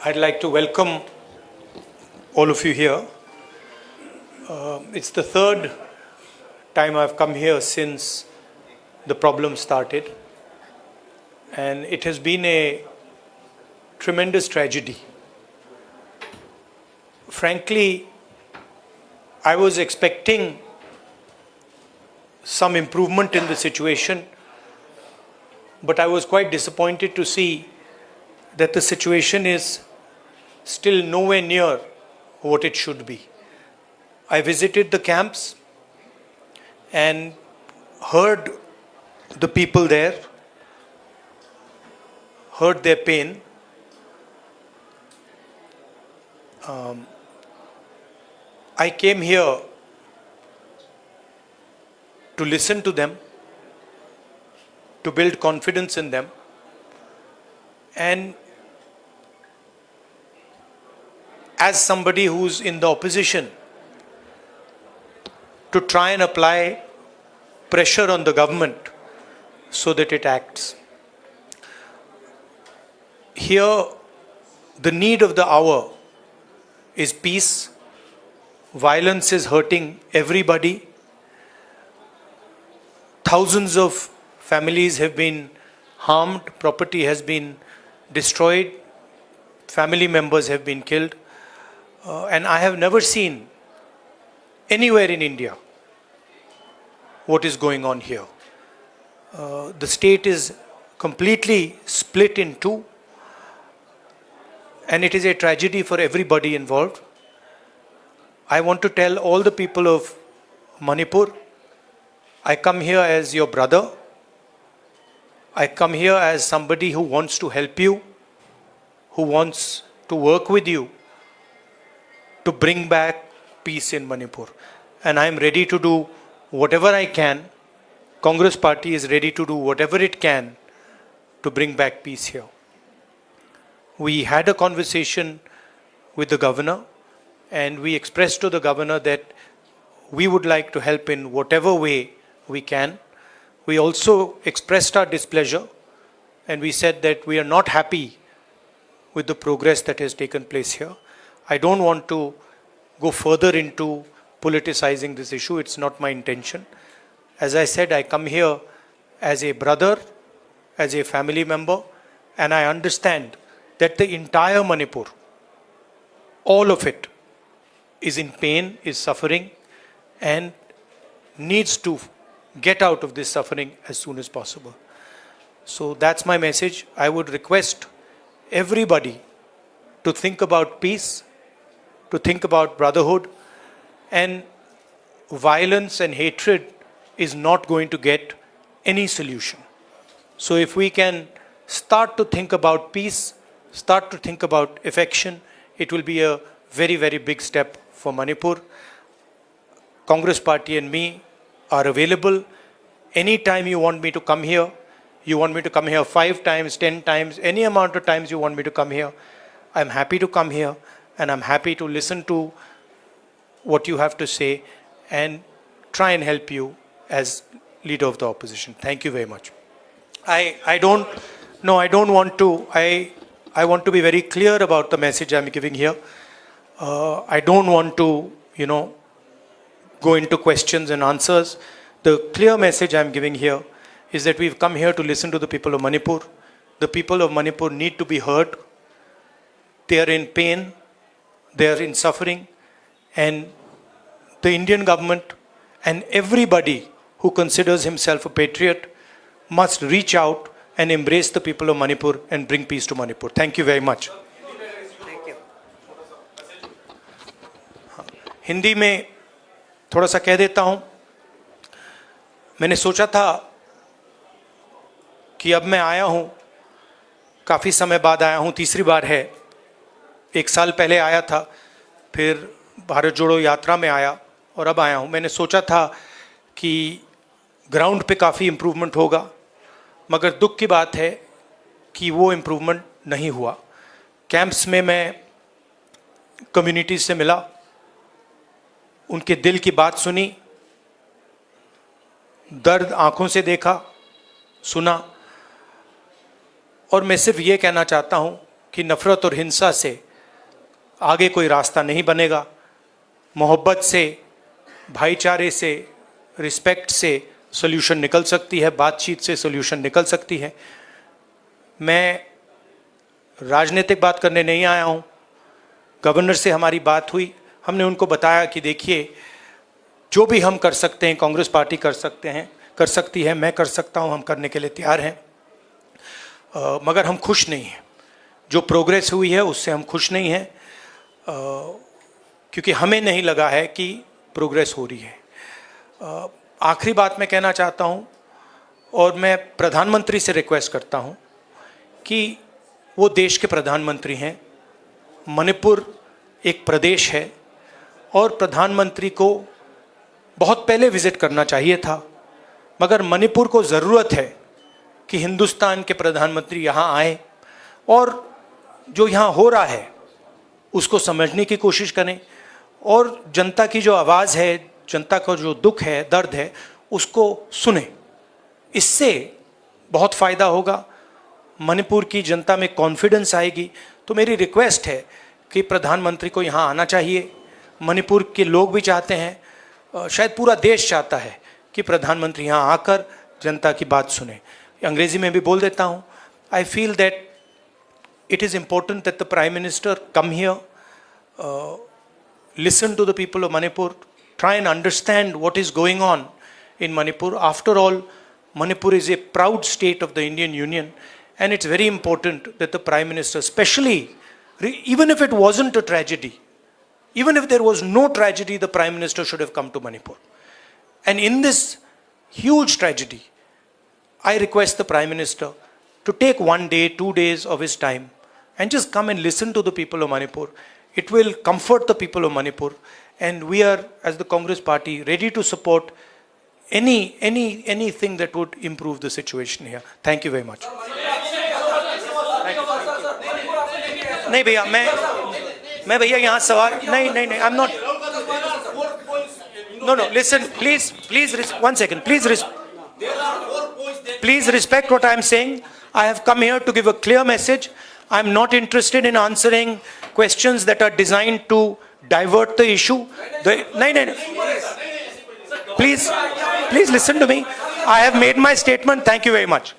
I'd like to welcome all of you here. It's the third time I've come here since the problem started, and it has been a tremendous tragedy. Frankly, I was expecting some improvement in the situation, but I was quite disappointed to see that the situation is still nowhere near what it should be. I visited the camps and heard the people there, heard their pain. I came here to listen to them, to build confidence in them, and as somebody who's in the opposition, to try and apply pressure on the government so that it acts. Here, the need of the hour is peace. Violence is hurting everybody. Thousands of families have been harmed, property has been destroyed, family members have been killed. And I have never seen anywhere in India what is going on here. The state is completely split in two, and it is a tragedy for everybody involved. I want to tell all the people of Manipur, I come here as your brother. I come here as somebody who wants to help you, who wants to work with you to bring back peace in Manipur. And I am ready to do whatever I can. Congress Party is ready to do whatever it can to bring back peace here. We had a conversation with the governor, and we expressed to the governor that we would like to help in whatever way we can. We also expressed our displeasure, and we said that we are not happy with the progress that has taken place here. I don't want to go further into politicizing this issue. It's not my intention. As I said, I come here as a brother, as a family member, and I understand that the entire Manipur, all of it, is in pain, is suffering, and needs to get out of this suffering as soon as possible. So that's my message. I would request everybody to think about peace, to think about brotherhood, and violence and hatred is not going to get any solution. So if we can start to think about peace, start to think about affection, it will be a very, very big step for Manipur. Congress Party and me are available. Anytime you want me to come here, you want me to come here 5 times, 10 times, any amount of times you want me to come here, I'm happy to come here, and I'm happy to listen to what you have to say and try and help you as leader of the opposition. Thank you very much. I want to be very clear about the message I'm giving here. I don't want to, go into questions and answers. The clear message I'm giving here is that we've come here to listen to the people of Manipur. The people of Manipur need to be heard. They are in pain, they are in suffering, and the Indian government and everybody who considers himself a patriot must reach out and embrace the people of Manipur and bring peace to Manipur. Thank you very much. Thank you. Hindi में थोड़ा सा कह देता हूँ. मैंने सोचा था कि अब मैं आया हूँ, काफ़ी समय बाद आया हूँ, तीसरी बार है. 1 साल पहले आया था, फिर भारत जोड़ो यात्रा में आया और अब आया हूँ. मैंने सोचा था कि ग्राउंड पे काफ़ी इम्प्रूवमेंट होगा, मगर दुख की बात है कि वो इम्प्रूवमेंट नहीं हुआ. कैंप्स में मैं कम्युनिटीज से मिला, उनके दिल की बात सुनी, दर्द आंखों से देखा, सुना. और मैं सिर्फ ये कहना चाहता हूँ कि नफ़रत और हिंसा से आगे कोई रास्ता नहीं बनेगा। मोहब्बत से, भाईचारे से, रिस्पेक्ट से सोल्यूशन निकल सकती है, बातचीत से सोल्यूशन निकल सकती है। मैं राजनीतिक बात करने नहीं आया हूँ। गवर्नर से हमारी बात हुई, हमने उनको बताया कि देखिए जो भी हम कर सकते हैं, कांग्रेस पार्टी कर सकती है, मैं कर सकता हूँ, हम करने के लिए तैयार हैं। मगर हम खुश नहीं हैं, जो प्रोग्रेस हुई है उससे हम खुश नहीं हैं, क्योंकि हमें नहीं लगा है कि प्रोग्रेस हो रही है। आखिरी बात मैं कहना चाहता हूँ, और मैं प्रधानमंत्री से रिक्वेस्ट करता हूँ कि वो देश के प्रधानमंत्री हैं, मणिपुर एक प्रदेश है और प्रधानमंत्री को बहुत पहले विज़िट करना चाहिए था, मगर मणिपुर को ज़रूरत है कि हिंदुस्तान के प्रधानमंत्री यहाँ आए और जो यहाँ हो रहा है उसको समझने की कोशिश करें और जनता की जो आवाज़ है, जनता का जो दुख है, दर्द है, उसको सुने। इससे बहुत फ़ायदा होगा, मणिपुर की जनता में कॉन्फिडेंस आएगी। तो मेरी रिक्वेस्ट है कि प्रधानमंत्री को यहाँ आना चाहिए। मणिपुर के लोग भी चाहते हैं, शायद पूरा देश चाहता है कि प्रधानमंत्री यहाँ आकर जनता की बात सुने। अंग्रेज़ी में भी बोल देता हूँ, I feel that it is important that the Prime Minister come here, listen to the people of Manipur, try and understand what is going on in Manipur. After all, Manipur is a proud state of the Indian Union, and it's very important that the Prime Minister, especially, even if it wasn't a tragedy, even if there was no tragedy, the Prime Minister should have come to Manipur. And in this huge tragedy, I request the Prime Minister to take 1 day, 2 days of his time and just come and listen to the people of Manipur. It will comfort the people of Manipur, and we are, as the Congress Party, ready to support anything that would improve the situation here. Thank you very much. नहीं भैया, मैं भैया यहाँ सवाल नहीं, I'm not. No, listen, please, 1 second, please respect what I am saying. I have come here to give a clear message. I am not interested in answering questions that are designed to divert the issue. No. Please listen to me. I have made my statement. Thank you very much.